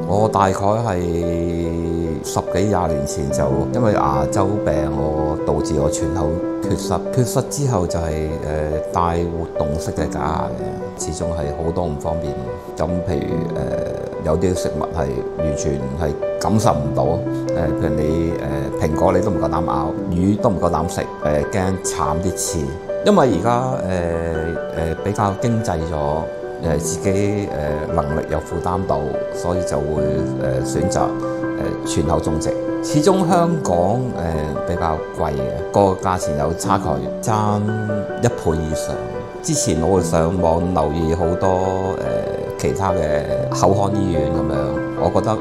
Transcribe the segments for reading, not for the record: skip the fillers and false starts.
我大概係十幾廿年前就因為牙周病，我導致我全口缺失。缺失之後就係戴活動式嘅假牙嘅，始終係好多唔方便。咁譬如有啲食物係完全係感受唔到，譬如你蘋果你都唔夠膽咬，魚都唔夠膽食，驚慘啲刺。因為而家比較經濟咗，自己能力又負擔到，所以就會選擇全口種植。始終香港比較貴嘅，個價錢有差距，爭1倍以上。之前我會上網留意好多其他嘅口腔醫院咁樣，我覺得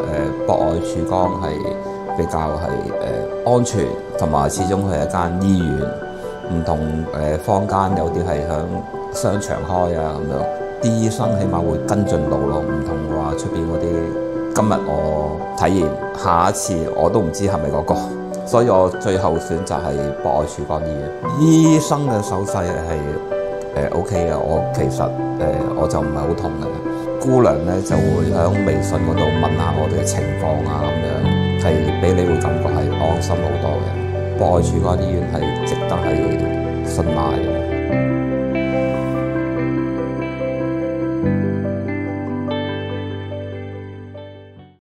博愛曙光係比較係安全，同埋始終係一間醫院。唔同坊間有啲係響商場開啊咁樣，啲醫生起碼會跟進到咯，唔同話出邊嗰啲。今日我體驗，下一次我都唔知係咪嗰個，所以我最後選擇係博愛曙光醫院。醫生嘅手勢係OK 嘅，我其實我就唔係好痛嘅。姑娘咧就會喺微信嗰度問下我哋嘅情況啊咁樣，係俾你會感覺係安心好多嘅。博愛曙光醫院係值得係信賴嘅。